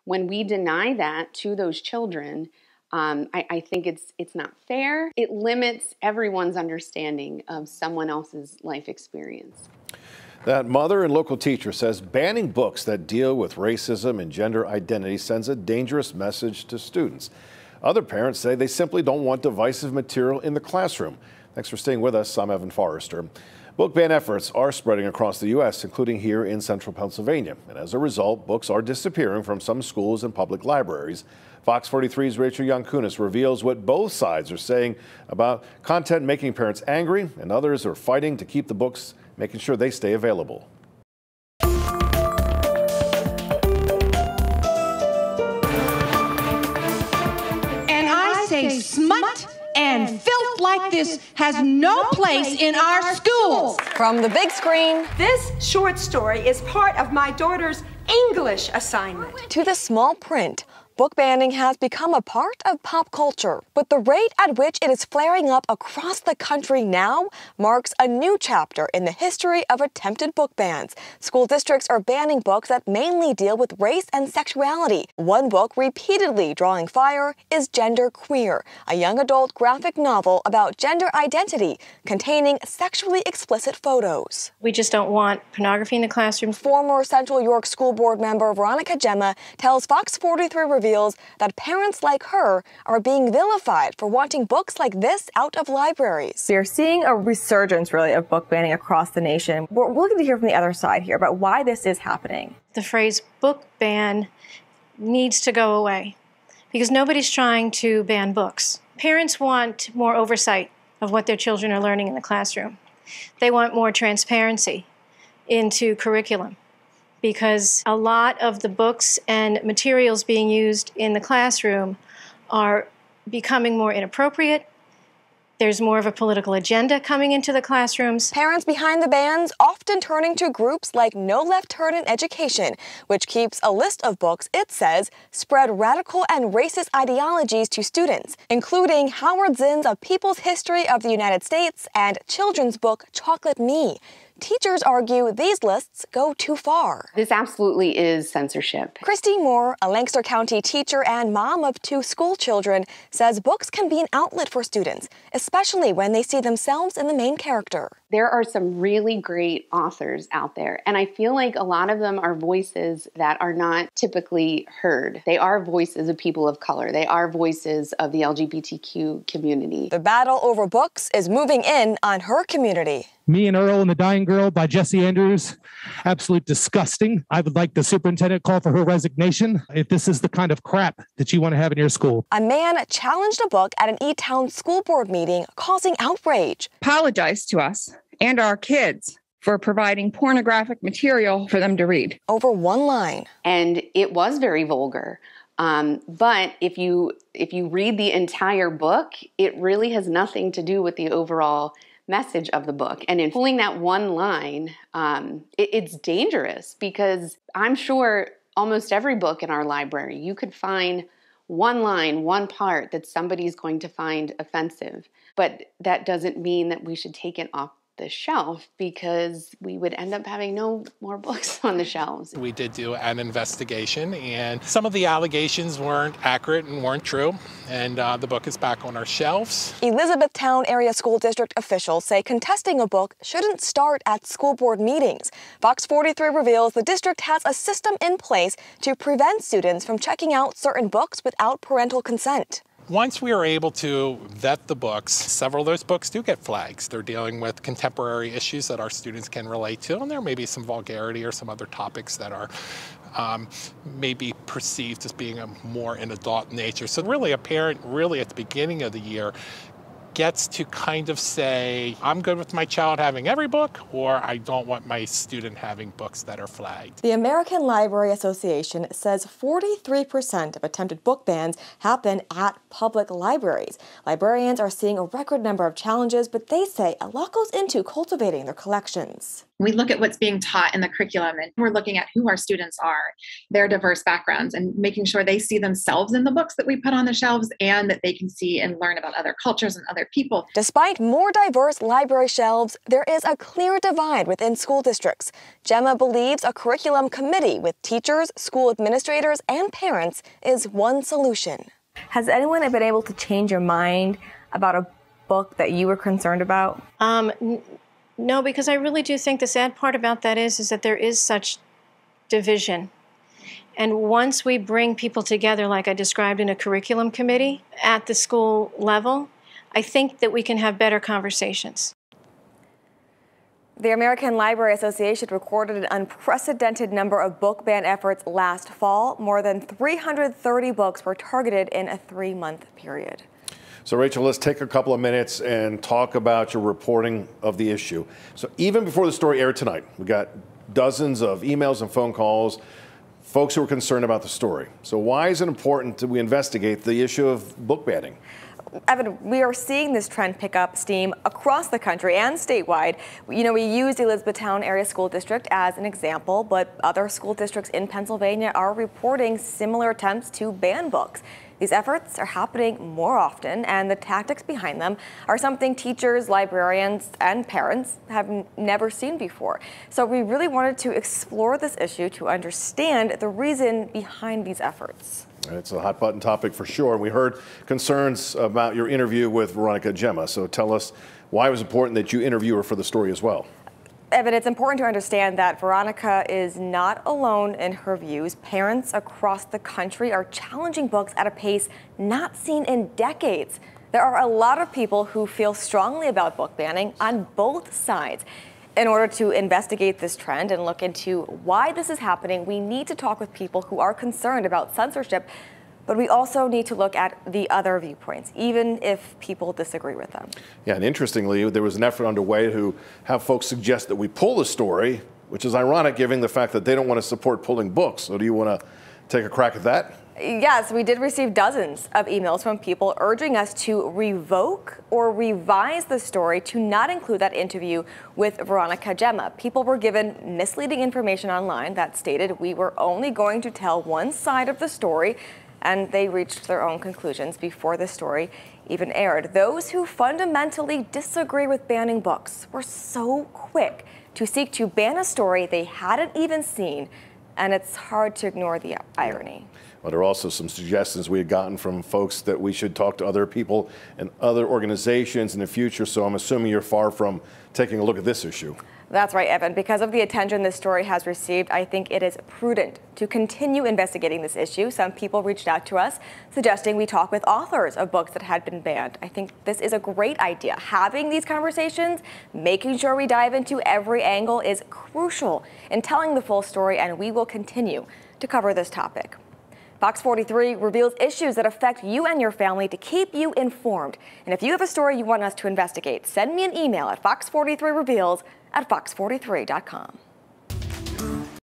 When we deny that to those children, I think it's not fair. It limits everyone's understanding of someone else's life experience. That mother and local teacher says banning books that deal with racism and gender identity sends a dangerous message to students. Other parents say they simply don't want divisive material in the classroom. Thanks for staying with us. I'm Evan Forrester. Book ban efforts are spreading across the U.S., including here in central Pennsylvania. And as a result, books are disappearing from some schools and public libraries. Fox 43's Rachel Yankunis reveals what both sides are saying about content making parents angry, and others are fighting to keep the books, making sure they stay available. And I say smut and filth like this has no place in our schools. From the big screen, this short story is part of my daughter's English assignment. To the small print, book banning has become a part of pop culture, but the rate at which it is flaring up across the country now marks a new chapter in the history of attempted book bans. School districts are banning books that mainly deal with race and sexuality. One book repeatedly drawing fire is Gender Queer, a young adult graphic novel about gender identity containing sexually explicit photos. We just don't want pornography in the classroom. Former Central York School Board member Veronica Gemma tells Fox 43 Reveals that parents like her are being vilified for wanting books like this out of libraries. We are seeing a resurgence, really, of book banning across the nation. We're looking to hear from the other side here about why this is happening. The phrase book ban needs to go away because nobody's trying to ban books. Parents want more oversight of what their children are learning in the classroom. They want more transparency into curriculum, because a lot of the books and materials being used in the classroom are becoming more inappropriate. There's more of a political agenda coming into the classrooms. Parents behind the bans often turning to groups like No Left Turn in Education, which keeps a list of books it says spread radical and racist ideologies to students, including Howard Zinn's A People's History of the United States and children's book Chocolate Me. Teachers argue these lists go too far. This absolutely is censorship. Christy Moore, a Lancaster County teacher and mom of 2 school children, says books can be an outlet for students, especially when they see themselves in the main character. There are some really great authors out there, and I feel like a lot of them are voices that are not typically heard. They are voices of people of color. They are voices of the LGBTQ community. The battle over books is moving in on her community. Me and Earl and the Dying Girl by Jesse Andrews, absolute disgusting. I would like the superintendent call for her resignation if this is the kind of crap that you want to have in your school. A man challenged a book at an E-Town school board meeting, causing outrage. Apologize to us and our kids for providing pornographic material for them to read. Over one line. And it was very vulgar. But if you read the entire book, it really has nothing to do with the overall message of the book. And in pulling that one line, it's dangerous, because I'm sure almost every book in our library, you could find one line, one part that somebody's going to find offensive. But that doesn't mean that we should take it off the shelf, because we would end up having no more books on the shelves. We did do an investigation, and some of the allegations weren't accurate and weren't true, and the book is back on our shelves. Elizabethtown Area School District officials say contesting a book shouldn't start at school board meetings. Fox 43 reveals the district has a system in place to prevent students from checking out certain books without parental consent. Once we are able to vet the books, several of those books do get flags. They're dealing with contemporary issues that our students can relate to, and there may be some vulgarity or some other topics that are maybe perceived as being more in adult nature. So really a parent, really at the beginning of the year, gets to kind of say, I'm good with my child having every book, or I don't want my student having books that are flagged. The American Library Association says 43% of attempted book bans happen at public libraries. Librarians are seeing a record number of challenges, but they say a lot goes into cultivating their collections. We look at what's being taught in the curriculum, and we're looking at who our students are, their diverse backgrounds, and making sure they see themselves in the books that we put on the shelves and that they can see and learn about other cultures and other people. Despite more diverse library shelves, there is a clear divide within school districts. Gemma believes a curriculum committee with teachers, school administrators, and parents is one solution. Has anyone been able to change your mind about a book that you were concerned about? No, because I really do think the sad part about that is that there is such division. And once we bring people together, like I described in a curriculum committee at the school level, I think that we can have better conversations. The American Library Association recorded an unprecedented number of book ban efforts last fall. More than 330 books were targeted in a 3-month period. So, Rachel, let's take a couple of minutes and talk about your reporting of the issue. So even before the story aired tonight, we got dozens of emails and phone calls, folks who were concerned about the story. So why is it important that we investigate the issue of book banning? Evan, we are seeing this trend pick up steam across the country and statewide. You know, we use the Elizabethtown Area School District as an example, but other school districts in Pennsylvania are reporting similar attempts to ban books. These efforts are happening more often, and the tactics behind them are something teachers, librarians, and parents have never seen before. So we really wanted to explore this issue to understand the reason behind these efforts. It's a hot button topic for sure. We heard concerns about your interview with Veronica Gemma. So tell us why it was important that you interview her for the story as well. Evan, it's important to understand that Veronica is not alone in her views. Parents across the country are challenging books at a pace not seen in decades. There are a lot of people who feel strongly about book banning on both sides. In order to investigate this trend and look into why this is happening, we need to talk with people who are concerned about censorship, but we also need to look at the other viewpoints, even if people disagree with them. Yeah, and interestingly, there was an effort underway to have folks suggest that we pull the story, which is ironic given the fact that they don't want to support pulling books. So do you want to take a crack at that? Yes, we did receive dozens of emails from people urging us to revoke or revise the story to not include that interview with Veronica Gemma. People were given misleading information online that stated we were only going to tell one side of the story, and they reached their own conclusions before the story even aired. Those who fundamentally disagree with banning books were so quick to seek to ban a story they hadn't even seen, and it's hard to ignore the irony. Well, there are also some suggestions we had gotten from folks that we should talk to other people and other organizations in the future, so I'm assuming you're far from taking a look at this issue. That's right, Evan. Because of the attention this story has received, I think it is prudent to continue investigating this issue. Some people reached out to us suggesting we talk with authors of books that had been banned. I think this is a great idea. Having these conversations, making sure we dive into every angle is crucial in telling the full story, and we will continue to cover this topic. Fox 43 reveals issues that affect you and your family to keep you informed. And if you have a story you want us to investigate, send me an email at fox43reveals@fox43.com.